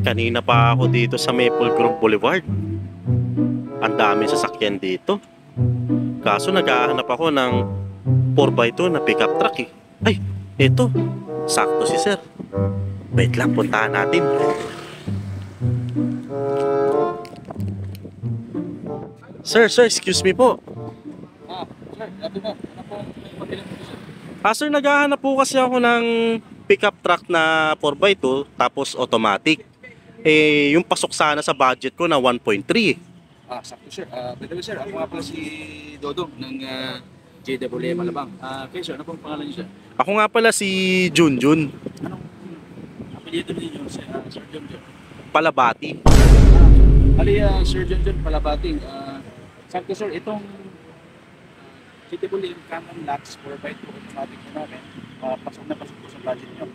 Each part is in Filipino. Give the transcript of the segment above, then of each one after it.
Kanina pa ako dito sa Maple Grove Boulevard. Ang dami sasakyan dito. Kaso naghahanap ako ng 4x2 na pickup truck eh. Ay, ito. Sakto si sir. Wait lang, puntahan natin. Sir, excuse me po. Sir, sabi mo, ano po ang pagkilang mo, sir? Sir, naghahanap po kasi ako ng pickup truck na 4x2 tapos automatic. Yung pasok sana sa budget ko na 1.3. Sakto, sir. By the way, sir, ako nga pala si Dodong ng JWA Malabang. Kayo, sir, ano pong pangalan niyo, sir? Ako nga pala si Junjun Anong apelyido ninyo, sir? Sir John John. Palabati. Sir John John Palabating. Sakto, sir, itong JWA Canon Lux 4x2 automatic po namin, pasok na pasok po sa budget niyo.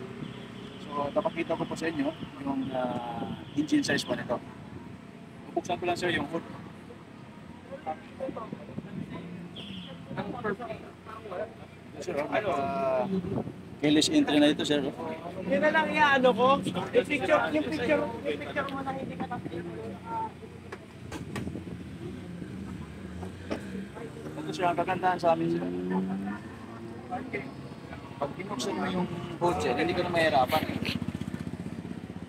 So, napakita ko po sa inyo yung engine size po nito. Bubuksan ko lang, sir, yung hood. Sir, keyless entry na ito, sir. Yun na lang ano ko. Yung picture mo na hindi ka Ito, sir, ang kagandahan sa amin, sir. Pag binuksan mo yung hood, sir, hindi ka na mahirapan.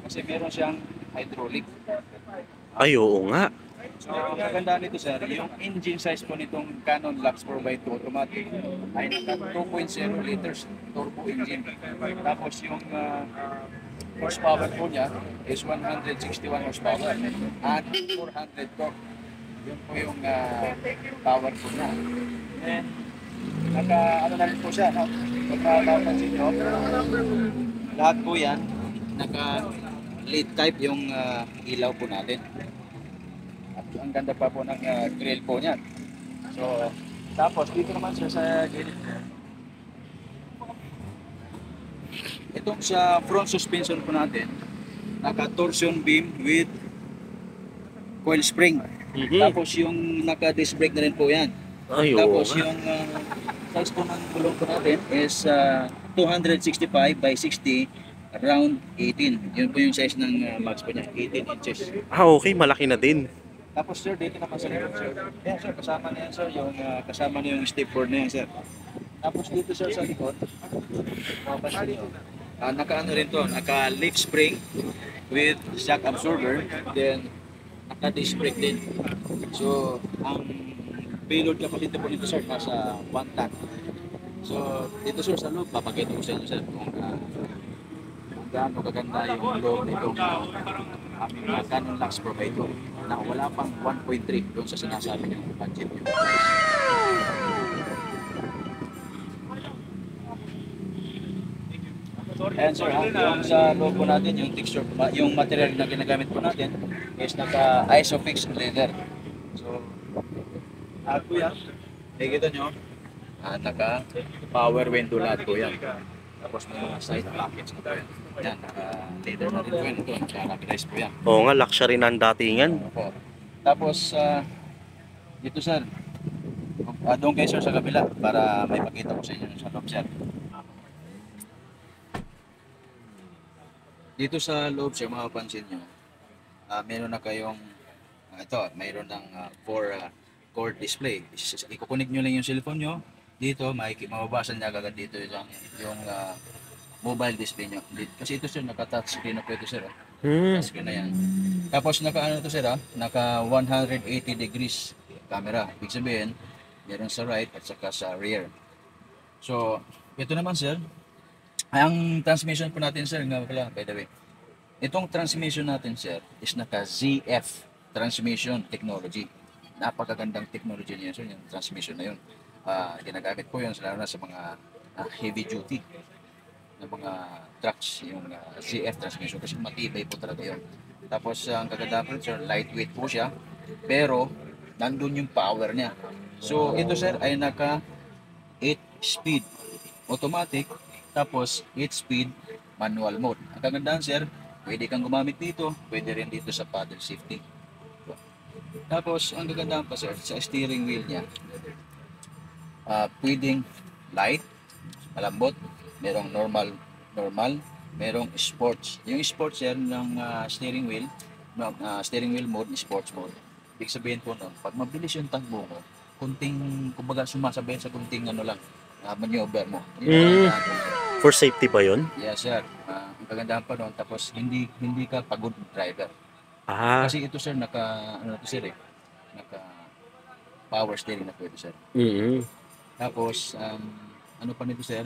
Kasi meron siyang hydraulic. Ay, oo nga. So, ang kagandahan nito, sir, yung engine size po nitong Canon Lux 4x2 automatic ay naka 2.0 liters turbo engine. Tapos yung horsepower po niya is 161 horsepower at 400 torque. Yun po yung power po niya. And ano na rin po siya, no? Kung mapapansin nyo, lahat po yan naka LED type yung ilaw po natin. At ang ganda pa po ng grill po niyan. So, tapos dito naman, sir, sa gilid, itong sa front suspension po natin, naka torsion beam with coil spring. Tapos yung naka disc brake na rin po yan. Ay, oo Tapos nga. yung size po ng gulong po natin is 265 by 60 around 18. Yun po yung size ng max po niya, 18 inches. Okay, malaki na din. Tapos, sir, dito naman sa likod, sir. Yan, sir, kasama na yan, sir, yung kasama na yung step board na yan, sir. Tapos dito, sir, sa likod, mapapansin nyo, naka-ano rin to, naka-leaf spring with shock absorber, then naka-disc brake din. So, ang payload capacity po nito, sir, nasa 1 ton. So, dito, sir, sa loob, papakita ko sa inyo, sir, kung gaano kaganda yung loob nito aming Canon Lux Pro-By2 na wala pang 1.3 doon sa sinasabi ng budget nyo. Ayan, sir, yung sa loob po natin, yung texture, yung material na ginagamit po natin is naka Isofix leather. So, kuya, nakikita nyo, naka power window lahat po yan. Tapos may mga side pockets po yan. Yan, naka-leather na rin po yan ito. Naka-rubberized po yan. Oo nga, luxury na ang datingan. Opo. Tapos, dito, sir, doon kayo, sir, sa kabila para may pakita ko sa inyo sa loob, sir. Dito sa loob, sir, mapapansin nyo, meron na kayong, ito, mayroon ng 4-core display. Ikukunik nyo lang yung cellphone nyo. Dito, mababasa niya agad dito yung mobile display nyo. Kasi ito, sir, naka-touch screen na po ito, sir. Touch screen na yan. Tapos naka-ano ito, sir, naka 180 degrees camera. Ibig sabihin, meron sa right at saka sa rear. So, ito naman, sir, ang transmission po natin, sir, nga pala, by the way. Itong transmission natin, sir, is naka ZF transmission technology. Napakagandang technology niya, sir, yung transmission na yun. Ginagamit po yun, lalo na sa mga heavy duty na mga trucks, yung ZF transmission, kasi matibay po talaga yun. Tapos ang kagandahan po, sir, lightweight po siya, pero nandun yung power niya. So ito, sir, ay naka 8-speed automatic, tapos 8-speed manual mode. Ang kagandahan, sir, pwede kang gumamit dito, pwede rin dito sa paddle safety. Tapos ang kagandahan pa, sir, sa steering wheel niya, pwedeng light, malambot, merong normal, merong sports. Yung sports sir ng steering wheel, no, steering wheel mode, sports mode. Ibig sabihin po nun, pag mabilis yung takbo mo, kunting, kumbaga sumasabay sa kunting ano lang, maneuver mo. Mm. For safety ba yun? Yes sir. Ang kagandahan pa nun, tapos hindi ka pagod driver. Ah, Kasi ito sir, ano to sir naka power steering na po ito sir. mm. Tapos, ano pa nito sir?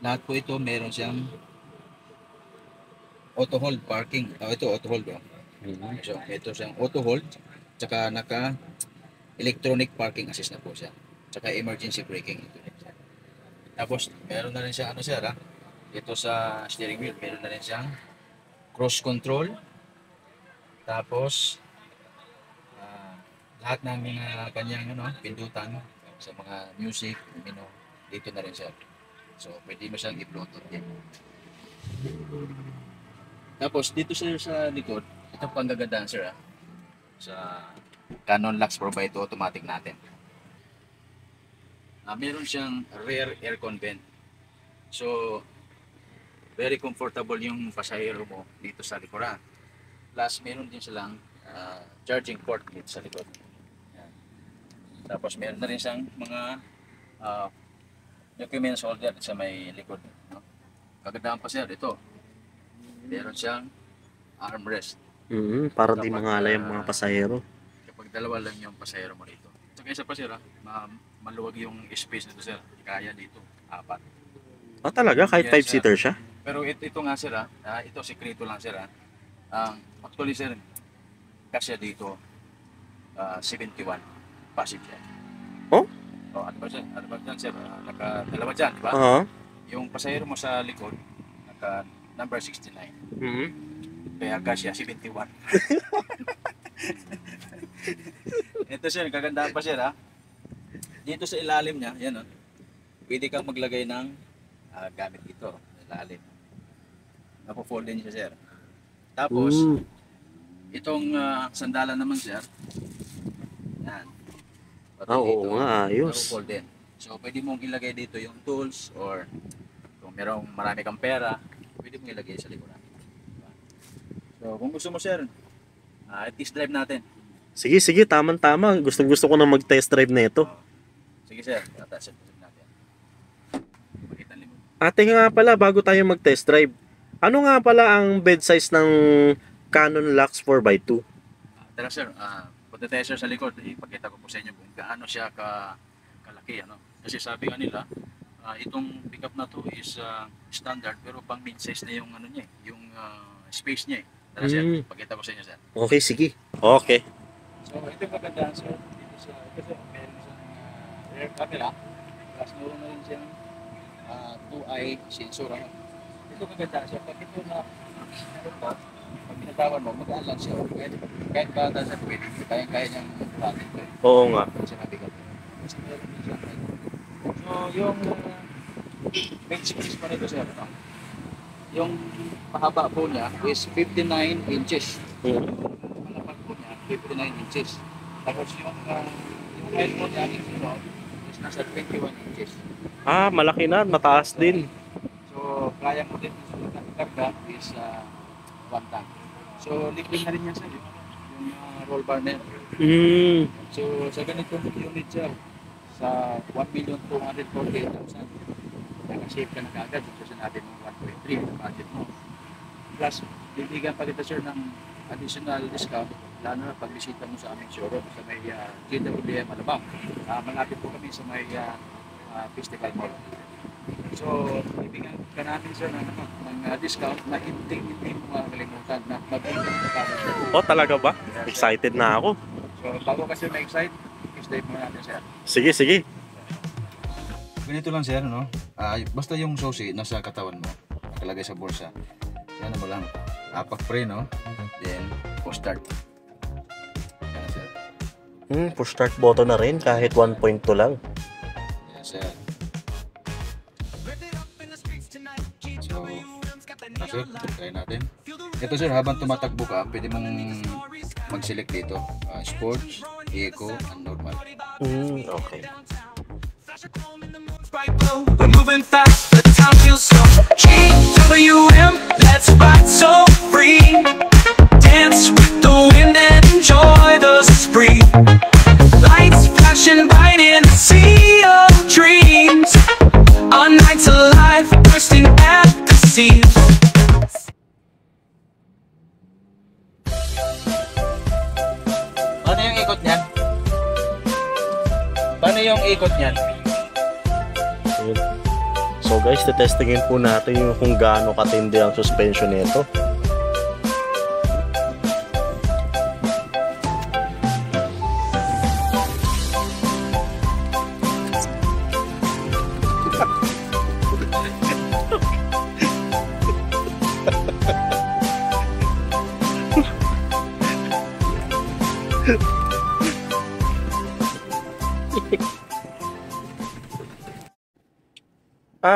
Lahat po ito meron siyang auto hold parking. Ito auto hold. Mm. So, ito siyang auto hold. Tsaka naka electronic parking assist na po siya. Tsaka emergency braking ito. Tapos, meron na rin siyang ano sir dito sa steering wheel, meron na rin siyang cross control. Tapos, lahat ng mga kanyang pindutan sa mga music, dito na rin siya. So, pwede mo siyang i-bluetooth din. Tapos, dito sir sa likod, ito po ang gagandahan sir sa Canon Lux 4x2 automatic natin. Meron siyang rear aircon vent. So, very comfortable yung pasahero mo dito sa likuran. Plus, meron din silang charging port dito sa likod. Yan. Tapos, meron na rin siyang mga documents holder sa may likod. No? Kagandahan pa sir, ito. Meron siyang armrest. Mm, para di mangalay ang mga pasahero. Kapag dalawa lang yung pasahero mo dito. Saka isa pa sir, maluwag yung space nito sir. Kaya dito, 4. Ah, talaga? Kahit Yes, 5-seater siya? Pero ito nga sir ito sekreto lang sir actually sir, kasya dito 71 passenger. Oh? Ano ba dyan? Ano ba dyan sir? Dalawa dyan, di ba? Oo. Yung pasahero mo sa likod, number 69. Mm. Kaya kasya 71. Ito sir, kagandahan pa sir dito sa ilalim niya, yan pwede kang maglagay ng gamit dito sa ilalim. Napo-fold din siya sir. Tapos, itong sandalan naman sir, yan. Pati Oo nga, ayos. napo-fold din. So, pwede mong ilagay dito yung tools or kung marami kang pera, pwede mong ilagay sa likuran. So, kung gusto mo sir, test drive natin. Sige, sige, tama-tama. Gustong-gusto ko na mag-test drive na ito. Sige sir, test drive natin. Pakita ang likod. Ate nga pala, bago tayo mag-test drive, ano nga pala ang bed size ng Canon Lux 4x2? Tara sir, punta tayo sir sa likod. Ipakita ko po sa inyo kung gaano siya kalaki. Kasi sabi nga nila, itong pickup na to is standard pero pang mid-size na yung niya, yung space niya. Tara sir, pakita ko sa inyo sir. Okay, sige. Okay. So ito yung kagandahan sir, dito sa meron siyang rear camera, plus meron na rin siyang 2-eye sensor. Ito kagandahan sir, pag ito na meron ka, pag binatawan mo, magaan lang siya. Kahit bata sa pwede, kaya niyang patin ko. Oo nga. Kasi nabigat. Kasi meron din siya. So yung bench space pa nito sir, yung mahaba po niya is 59 inches. Malapad po niya, 59 inches. Tapos yung height po niya is nasa 21 inches. Ah, malaki na. Mataas din. So, kaya mo din sa karga is 1 ton. So, liquid na rin yan sir, yung roll bar na yan. So, sa ganitong unit sir, sa 1,248,000, nakasave ka na kagad. So, sinabi mo 1.3 na budget mo. Plus, bibigyan pa kita sir ng additional discount, lalo na pagbisita mo sa aming showroom sa may GWM Alabang. Malapit po kami sa may Festival Mall. So, bibigyan ka namin sir ng discount na hindi mo makakalimutan na mabigyan ka kagad sir. Oh, talaga ba? Excited na ako. So, bago kasi ma-excite, i-stay mo natin sir. Sige, sige. Ganito lang sir, no? Basta yung susi nasa katawan mo, nakalagay sa bulsa. Yan mo lang. Pag-pre, no? Then, push-start. Yan sir. Push start button na rin kahit 1.2 lang. Yes sir. So, try natin. Ito sir, habang tumatakbo ka, pwede mong mag-select dito. Sports, Eco, and Normal. Okay. We're moving fast, the time I feel so GWM, let's ride so free. Dance with the wind and enjoy the spree. Lights flashing bright in the sea of dreams. Our nights alive, bursting at the seams. Paano yung ikot niyan? Paano yung ikot niyan? Ayun. So guys, testingin po natin yung kung gaano katindi ang suspension nito.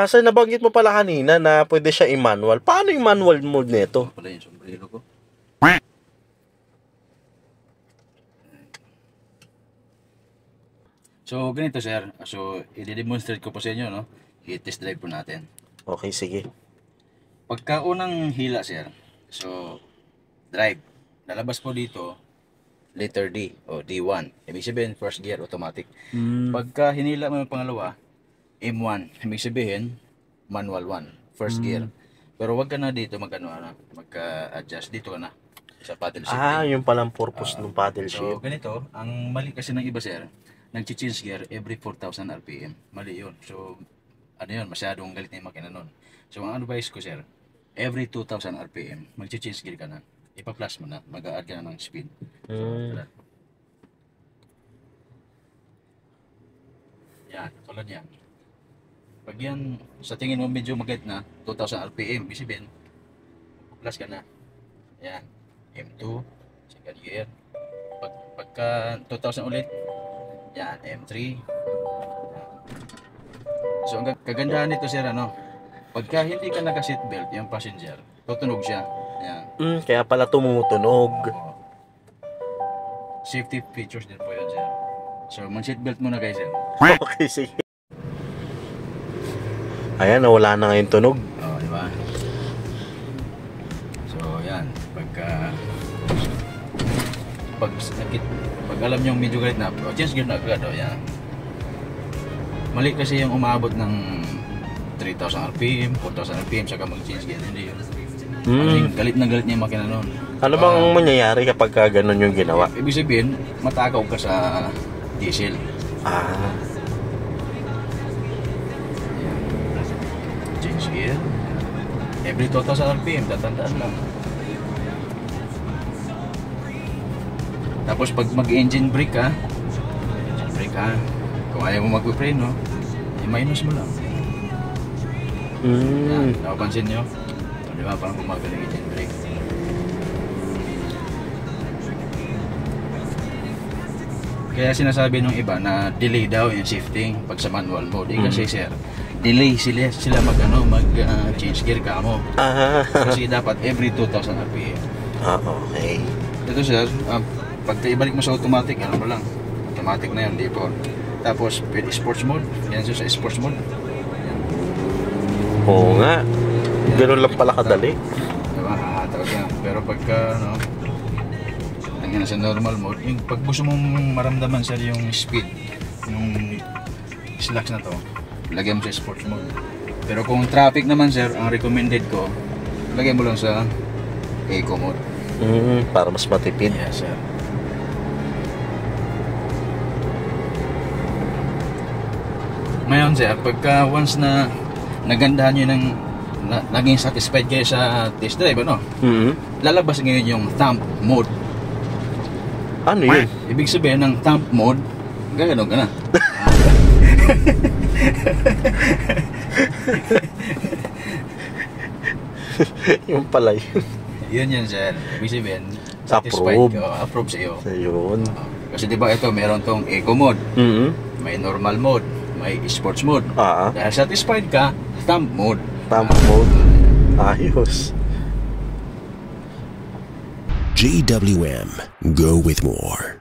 Sir, nabanggit mo pala kanina na pwede siya i-manual. Paano yung manual mode nito? Pala yung sombrero ko. So, ganito sir. So, i-demonstrate ko po sa inyo, no? I-test drive po natin. Okay, sige. Pagka unang hila sir, so, drive. Lalabas po dito, letter D o D1. Ibig sabihin, first gear, automatic. Pagka hinila mo yung pangalawa, M1. Ibig sabihin, manual 1, first gear. Pero wag ka na dito magka-adjust. Dito ka na sa paddle shift. Yung palang purpose ng paddle So, shift. ganito, ang mali kasi ng iba sir, nag-change gear every 4,000 RPM. Mali yun. So, ano yun, masyadong galit na yung makina nun. So, ang advice ko sir, every 2,000 RPM, mag-change gear ka na. Ipa-plus mo na, mag-a-add ka na ng speed. So, yan, tulad yan. Pag yan, sa tingin mo medyo magait na, 2,000 RPM, bisibin, plus ka na. Yan, M2, second gear. Pagka 2,000 ulit, yan, M3. Yan. So, ang kagandahan nito sir, ano, pagka hindi ka naka-seatbelt, yung passenger, tutunog siya. Yan. Kaya pala tumutunog. Oo. Safety features din po yun sir. So, mag-seatbelt muna guys sir. Okay, sige. Ayan, nawala na ngayon tunog. Oo, di ba? So, yan. Pag alam nyo medyo galit na, change gear na agad. Yan. Mali kasi yung umabot ng 3,000 RPM, 4,000 RPM, saka mag-change gear. Hindi yun. Galit na galit niya yung makina nun. Ano bang mangyayari kapag ganun yung ginawa? Ibig sabihin, matakaw ka sa diesel. Change gear. Every 2,000 RPM, tatandaan lang. Tapos pag mag-engine brake ka, kung ayaw mo mag-preno, i-minus mo lang. Yan, napapansin nyo? Di ba, parang bumagal yung engine brake. Kaya sinasabi nung iba na delay daw yung shifting pag sa manual mode. Kasi sir, delay sila mag-change gear ka mo. Kasi dapat every 2,000 RPM. Okay. Ito sir, pag ibalik mo sa automatic, ano mo lang, automatic na yun, default. Tapos, pwede sports mode. Yan siya sa sports mode. Yan. Oo nga. Ganun lang pala kadali. Diba? Tawag yan. Pero pagka, lagyan na sa normal mode, yung pag gusto mong maramdaman sir yung speed, yung slacks na to, lagyan mo sa sports mode. Pero kung traffic naman sir, ang recommended ko, lagyan mo lang sa eco mode. Para mas matipid. Yes sir. Ngayon sir, pagka once na nagandahan nyo ng naging satisfied kayo sa test drive, ano? Lalabas ngayon yung thumb mode. Ano yun? Ibig sabihin ng thumb mode, gano'n ka na. Yung pala yun. Yun sir. Ibig sabihin, Approve. Approve sa'yo. Ayun. Kasi diba ito, meron tong eco mode, may normal mode, may sports mode. Dahil satisfied ka, thumb mode. Thumb mode. Ayos. GWM. Go with more.